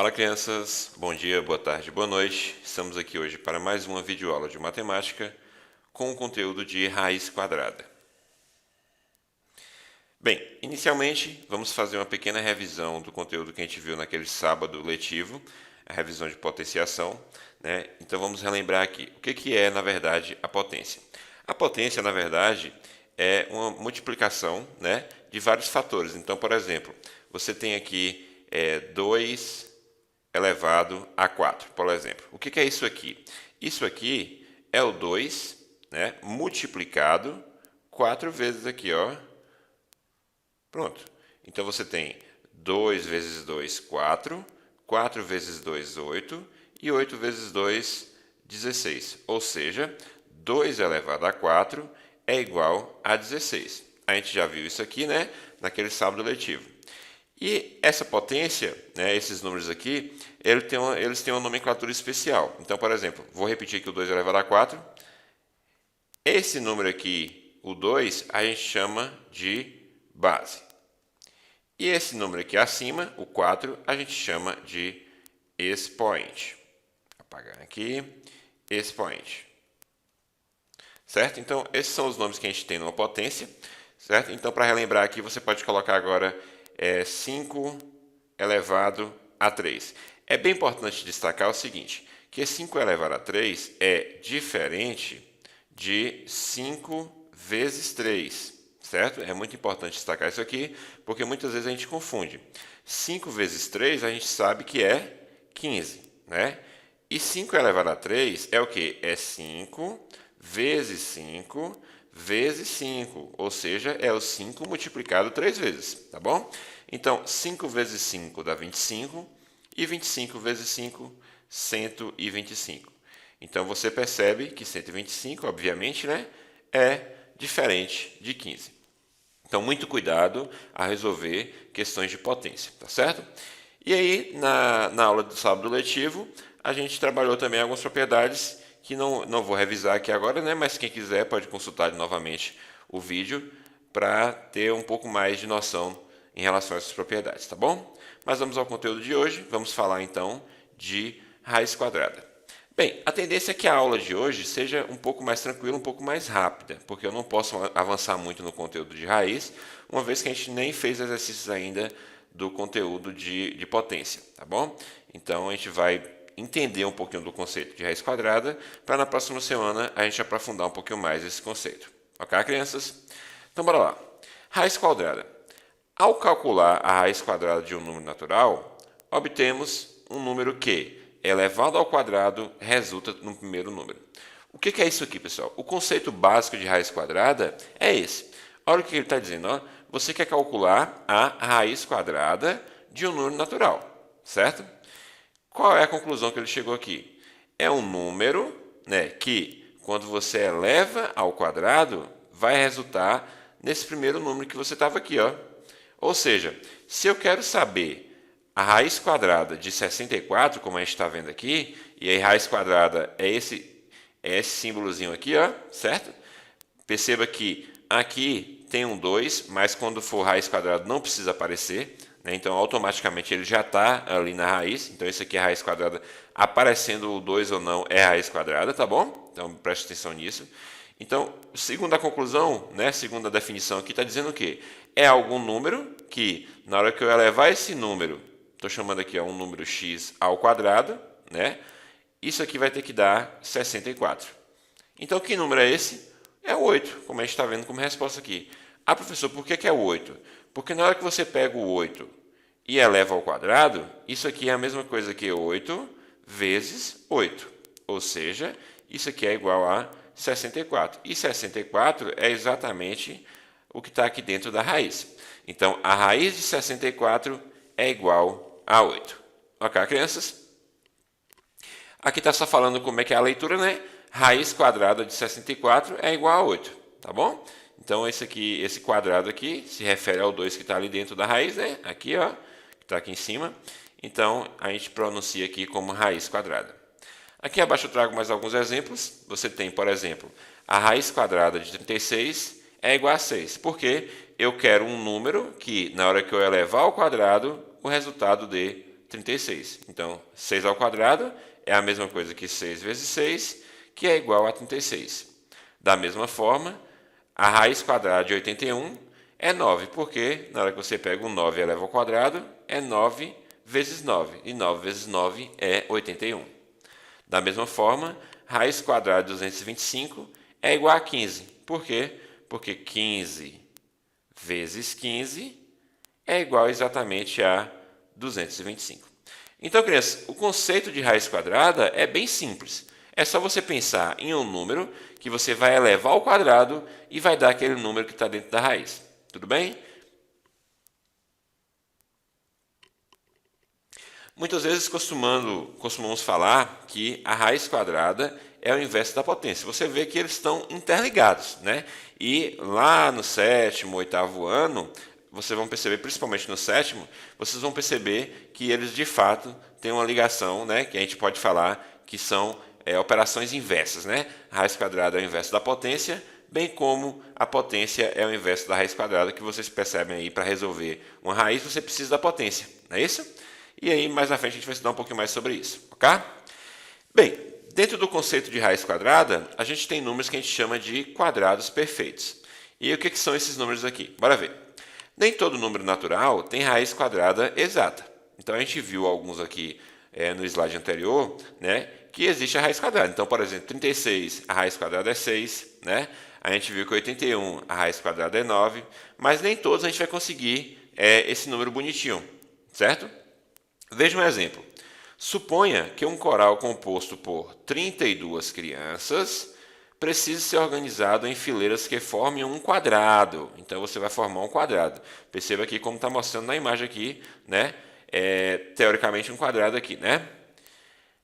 Fala crianças, bom dia, boa tarde, boa noite. Estamos aqui hoje para mais uma videoaula de matemática com o conteúdo de raiz quadrada. Bem, inicialmente vamos fazer uma pequena revisão do conteúdo que a gente viu naquele sábado letivo, a revisão de potenciação, né? Então vamos relembrar aqui, o que é na verdade a potência? A potência na verdade é uma multiplicação, né, de vários fatores. Então, por exemplo, você tem aqui 2 elevado a 4, por exemplo. O que é isso aqui? Isso aqui é o 2, né, multiplicado 4 vezes aqui, ó. Pronto. Então você tem 2 vezes 2, 4, 4 vezes 2, 8, e 8 vezes 2, 16. Ou seja, 2 elevado a 4 é igual a 16. A gente já viu isso aqui, né, naquele sábado letivo. E essa potência, né, esses números aqui, eles têm uma nomenclatura especial. Então, por exemplo, vou repetir aqui o 2 elevado a 4. Esse número aqui, o 2, a gente chama de base. E esse número aqui acima, o 4, a gente chama de expoente. Vou apagar aqui, expoente. Certo? Então, esses são os nomes que a gente tem numa potência. Certo? Então, para relembrar aqui, você pode colocar agora 5 elevado a 3. É bem importante destacar o seguinte, que 5 elevado a 3 é diferente de 5 vezes 3, certo? É muito importante destacar isso aqui, porque muitas vezes a gente confunde. 5 vezes 3 a gente sabe que é 15, né? E 5 elevado a 3 é o quê? É 5 vezes 5 vezes 5, ou seja, é o 5 multiplicado 3 vezes, tá bom? Então, 5 vezes 5 dá 25, e 25 vezes 5, 125. Então, você percebe que 125, obviamente, né, é diferente de 15. Então, muito cuidado a resolver questões de potência, tá certo? E aí, na aula do sábado letivo, a gente trabalhou também algumas propriedades que não vou revisar aqui agora, né? Mas quem quiser pode consultar novamente o vídeo para ter um pouco mais de noção em relação a essas propriedades, tá bom? Mas vamos ao conteúdo de hoje, vamos falar então de raiz quadrada. Bem, a tendência é que a aula de hoje seja um pouco mais tranquila, um pouco mais rápida, porque eu não posso avançar muito no conteúdo de raiz, uma vez que a gente nem fez exercícios ainda do conteúdo de potência, tá bom? Então a gente vai entender um pouquinho do conceito de raiz quadrada, para na próxima semana a gente aprofundar um pouquinho mais esse conceito. Ok, crianças? Então, bora lá. Raiz quadrada. Ao calcular a raiz quadrada de um número natural, obtemos um número que, elevado ao quadrado, resulta no primeiro número. O que é isso aqui, pessoal? O conceito básico de raiz quadrada é esse. Olha o que ele está dizendo. Ó. Você quer calcular a raiz quadrada de um número natural, certo? Qual é a conclusão que ele chegou aqui? É um número, né, que, quando você eleva ao quadrado, vai resultar nesse primeiro número que você estava aqui. Ó. Ou seja, se eu quero saber a raiz quadrada de 64, como a gente está vendo aqui, e a raiz quadrada é esse símbolozinho aqui, ó, certo? Perceba que aqui tem um 2, mas quando for raiz quadrada não precisa aparecer. Então, automaticamente, ele já está ali na raiz. Então, isso aqui é a raiz quadrada. Aparecendo o 2 ou não, é a raiz quadrada, tá bom? Então, preste atenção nisso. Então, segundo a conclusão, né, segundo a definição aqui, está dizendo o quê? É algum número que, na hora que eu elevar esse número, estou chamando aqui um número x ao quadrado, né? Isso aqui vai ter que dar 64. Então, que número é esse? É o 8, como a gente está vendo como resposta aqui. Ah, professor, por que é o 8? Porque na hora que você pega o 8 e eleva ao quadrado, isso aqui é a mesma coisa que 8 vezes 8. Ou seja, isso aqui é igual a 64. E 64 é exatamente o que está aqui dentro da raiz. Então, a raiz de 64 é igual a 8. Ok, crianças? Aqui está só falando como é que é a leitura, né? Raiz quadrada de 64 é igual a 8, tá bom? Então, esse quadrado aqui se refere ao 2 que está ali dentro da raiz, né? Aqui, ó, que está aqui em cima. Então, a gente pronuncia aqui como raiz quadrada. Aqui abaixo eu trago mais alguns exemplos. Você tem, por exemplo, a raiz quadrada de 36 é igual a 6. Por quê? Eu quero um número que, na hora que eu elevar ao quadrado, o resultado dê 36. Então, 6 ao quadrado é a mesma coisa que 6 vezes 6, que é igual a 36. Da mesma forma, a raiz quadrada de 81 é 9, porque na hora que você pega um 9 e eleva ao quadrado, é 9 vezes 9, e 9 vezes 9 é 81. Da mesma forma, raiz quadrada de 225 é igual a 15. Por quê? Porque 15 vezes 15 é igual exatamente a 225. Então, crianças, o conceito de raiz quadrada é bem simples. É só você pensar em um número que você vai elevar ao quadrado e vai dar aquele número que está dentro da raiz. Tudo bem? Muitas vezes costumamos falar que a raiz quadrada é o inverso da potência. Você vê que eles estão interligados, né? E lá no sétimo, oitavo ano, vocês vão perceber, principalmente no sétimo, vocês vão perceber que eles de fato têm uma ligação, né? Que a gente pode falar que são operações inversas, né? A raiz quadrada é o inverso da potência, bem como a potência é o inverso da raiz quadrada, que vocês percebem aí, para resolver uma raiz você precisa da potência, não é isso? E aí, mais na frente, a gente vai estudar um pouquinho mais sobre isso, ok? Bem, dentro do conceito de raiz quadrada, a gente tem números que a gente chama de quadrados perfeitos. E o que são esses números aqui? Bora ver. Nem todo número natural tem raiz quadrada exata. Então, a gente viu alguns aqui no slide anterior, né, que existe a raiz quadrada. Então, por exemplo, 36, a raiz quadrada é 6, né? A gente viu que 81, a raiz quadrada é 9, mas nem todos a gente vai conseguir esse número bonitinho, certo? Veja um exemplo. Suponha que um coral composto por 32 crianças precise ser organizado em fileiras que formem um quadrado. Então, você vai formar um quadrado. Perceba aqui como está mostrando na imagem aqui, né? Teoricamente, um quadrado aqui, né?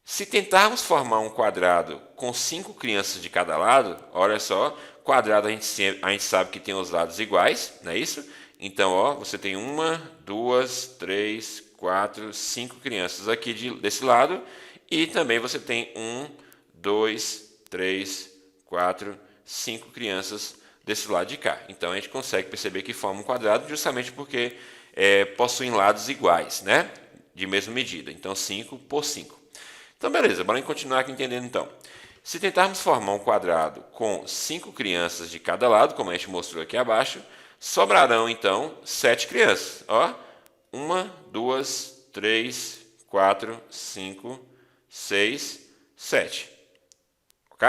Se tentarmos formar um quadrado com 5 crianças de cada lado, olha só, quadrado a gente sabe que tem os lados iguais, não é isso? Então, ó, você tem 1, 2, 3, 4, 5 crianças aqui desse lado, e também você tem 1, 2, 3, 4, 5 crianças desse lado de cá. Então, a gente consegue perceber que forma um quadrado justamente porque possuem lados iguais, né? De mesma medida. Então, 5 por 5. Então, beleza, bora continuar aqui entendendo então. Se tentarmos formar um quadrado com 5 crianças de cada lado, como a gente mostrou aqui abaixo, sobrarão então 7 crianças. Ó, 1, 2, 3, 4, 5, 6, 7. Ok?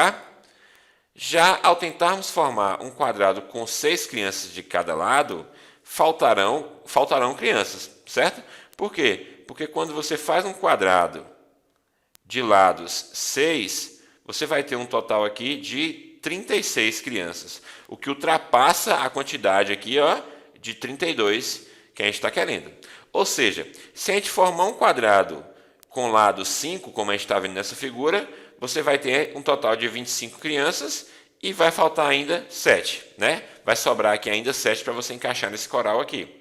Já ao tentarmos formar um quadrado com 6 crianças de cada lado, faltarão crianças, certo? Por quê? Porque quando você faz um quadrado de lados 6, você vai ter um total aqui de 36 crianças, o que ultrapassa a quantidade aqui, ó, de 32 que a gente está querendo. Ou seja, se a gente formar um quadrado com lado 5, como a gente está vendo nessa figura, você vai ter um total de 25 crianças e vai faltar ainda 7, né? Vai sobrar aqui ainda 7 para você encaixar nesse coral aqui.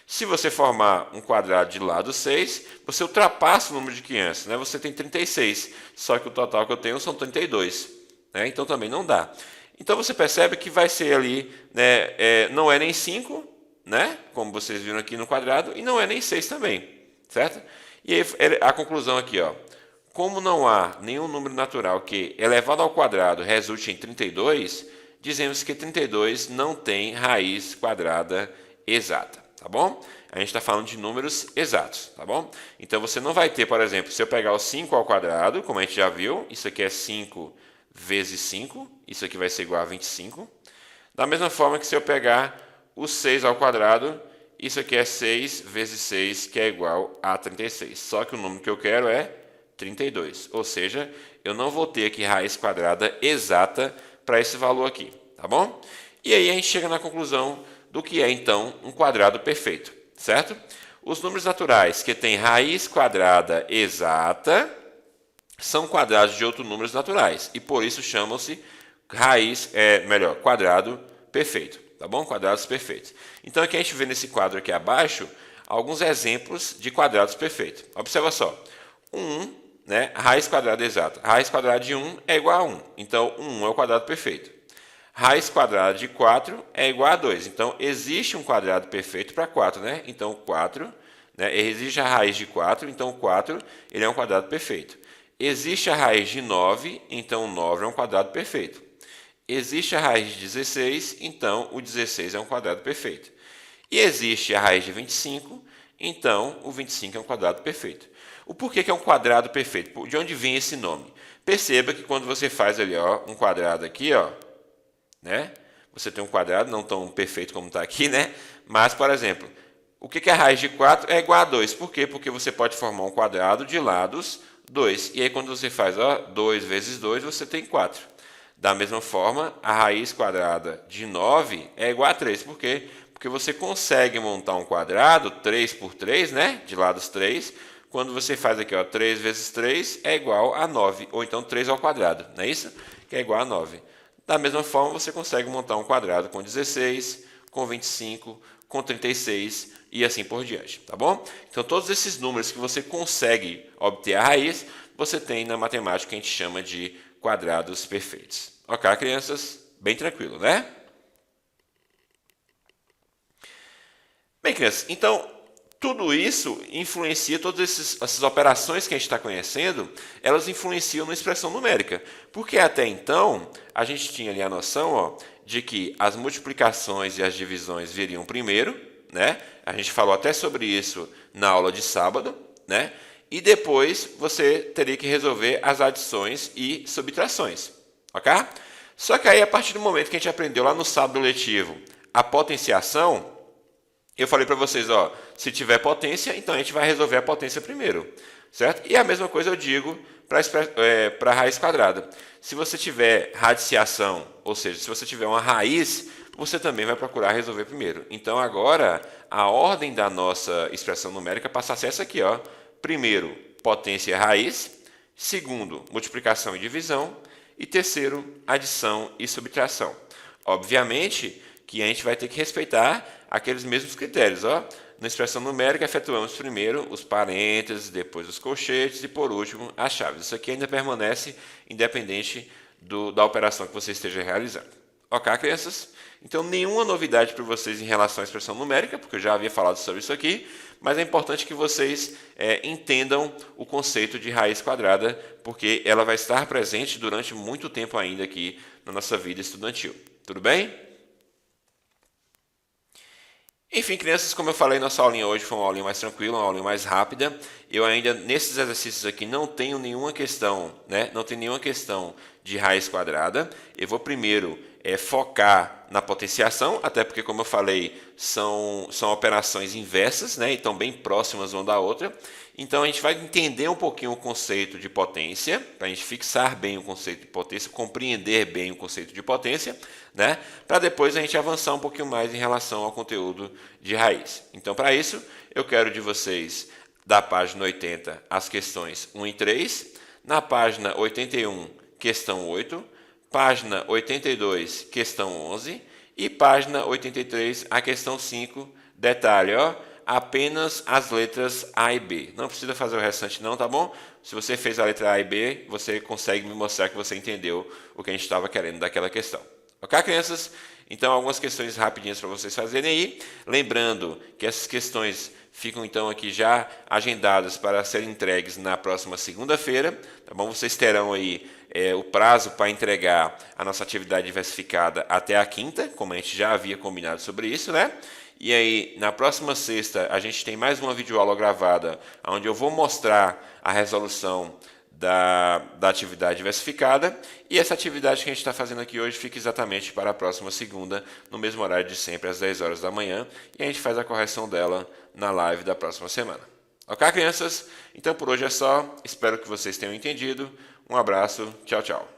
Se você formar um quadrado de lado 6, você ultrapassa o número de crianças, né? Você tem 36, só que o total que eu tenho são 32, né? Então também não dá. Então você percebe que vai ser ali, né, não é nem 5, né? Como vocês viram aqui no quadrado, e não é nem 6 também, certo? E aí, a conclusão aqui, ó. Como não há nenhum número natural que, elevado ao quadrado, resulte em 32, dizemos que 32 não tem raiz quadrada exata. Tá bom? A gente está falando de números exatos, tá bom? Então, você não vai ter, por exemplo, se eu pegar o 5 ao quadrado, como a gente já viu, isso aqui é 5 vezes 5, isso aqui vai ser igual a 25. Da mesma forma que se eu pegar o 6 ao quadrado, isso aqui é 6 vezes 6, que é igual a 36. Só que o número que eu quero é 32, ou seja, eu não vou ter aqui raiz quadrada exata para esse valor aqui, tá bom? E aí a gente chega na conclusão do que é, então, um quadrado perfeito, certo? Os números naturais que têm raiz quadrada exata são quadrados de outros números naturais, e por isso chamam-se quadrado perfeito, tá bom? Quadrados perfeitos. Então, aqui a gente vê nesse quadro aqui abaixo alguns exemplos de quadrados perfeitos. Observa só, 1, né, raiz quadrada exata. Raiz quadrada de 1 é igual a 1, então 1 é o quadrado perfeito. Raiz quadrada de 4 é igual a 2. Então, existe um quadrado perfeito para 4, né? Então, 4, né? Existe a raiz de 4, então 4 ele é um quadrado perfeito. Existe a raiz de 9, então 9 é um quadrado perfeito. Existe a raiz de 16, então o 16 é um quadrado perfeito. E existe a raiz de 25, então o 25 é um quadrado perfeito. O porquê que é um quadrado perfeito? De onde vem esse nome? Perceba que quando você faz ali, ó, um quadrado aqui, ó, né? Você tem um quadrado, não tão perfeito como está aqui, né? Mas, por exemplo, o que é a raiz de 4 é igual a 2. Por quê? Porque você pode formar um quadrado de lados 2. E aí, quando você faz, ó, 2 vezes 2, você tem 4. Da mesma forma, a raiz quadrada de 9 é igual a 3. Por quê? Porque você consegue montar um quadrado 3 por 3, né? De lados 3. Quando você faz aqui, ó, 3 vezes 3 é igual a 9. Ou então 3 ao quadrado, não é isso? Que é igual a 9. Da mesma forma, você consegue montar um quadrado com 16, com 25, com 36 e assim por diante, tá bom? Então, todos esses números que você consegue obter a raiz, você tem na matemática que a gente chama de quadrados perfeitos. Ok, crianças? Bem tranquilo, né? Bem, crianças, então, tudo isso influencia, todas essas operações que a gente está conhecendo, elas influenciam na expressão numérica. Porque até então, a gente tinha ali a noção, ó, de que as multiplicações e as divisões viriam primeiro, né? A gente falou até sobre isso na aula de sábado, né? E depois você teria que resolver as adições e subtrações, ok? Só que aí, a partir do momento que a gente aprendeu lá no sábado letivo a potenciação, eu falei para vocês, ó, se tiver potência, então a gente vai resolver a potência primeiro, certo? E a mesma coisa eu digo para a raiz quadrada. Se você tiver radiciação, ou seja, se você tiver uma raiz, você também vai procurar resolver primeiro. Então agora, a ordem da nossa expressão numérica passa a ser essa aqui, ó. Primeiro, potência e raiz. Segundo, multiplicação e divisão. E terceiro, adição e subtração. Obviamente que a gente vai ter que respeitar aqueles mesmos critérios, ó. Na expressão numérica, efetuamos primeiro os parênteses, depois os colchetes e, por último, as chaves. Isso aqui ainda permanece independente da operação que você esteja realizando. Ok, crianças? Então, nenhuma novidade para vocês em relação à expressão numérica, porque eu já havia falado sobre isso aqui, mas é importante que vocês entendam o conceito de raiz quadrada, porque ela vai estar presente durante muito tempo ainda aqui na nossa vida estudantil. Tudo bem? Enfim, crianças, como eu falei, nossa aulinha hoje foi uma aulinha mais tranquila, uma aulinha mais rápida. Eu ainda, nesses exercícios aqui, não tenho nenhuma questão, né? Não tenho nenhuma questão de raiz quadrada. Eu vou primeiro focar na potenciação, até porque, como eu falei, são operações inversas, né? Então, bem próximas uma da outra. Então, a gente vai entender um pouquinho o conceito de potência, para a gente fixar bem o conceito de potência, compreender bem o conceito de potência, né? Para depois a gente avançar um pouquinho mais em relação ao conteúdo de raiz. Então, para isso, eu quero de vocês, da página 80, as questões 1 e 3, na página 81, questão 8, página 82, questão 11 e página 83, a questão 5, detalhe, ó, apenas as letras A e B. Não precisa fazer o restante não, tá bom? Se você fez a letra A e B, você consegue me mostrar que você entendeu o que a gente estava querendo daquela questão. Ok, crianças? Então, algumas questões rapidinhas para vocês fazerem aí. Lembrando que essas questões ficam, então, aqui já agendadas para serem entregues na próxima segunda-feira. Tá bom? Vocês terão aí o prazo para entregar a nossa atividade diversificada até a quinta, como a gente já havia combinado sobre isso, né? E aí, na próxima sexta, a gente tem mais uma videoaula gravada, onde eu vou mostrar a resolução da atividade diversificada. E essa atividade que a gente está fazendo aqui hoje fica exatamente para a próxima segunda, no mesmo horário de sempre, às 10 horas da manhã. E a gente faz a correção dela na live da próxima semana. Ok, crianças? Então, por hoje é só. Espero que vocês tenham entendido. Um abraço. Tchau, tchau.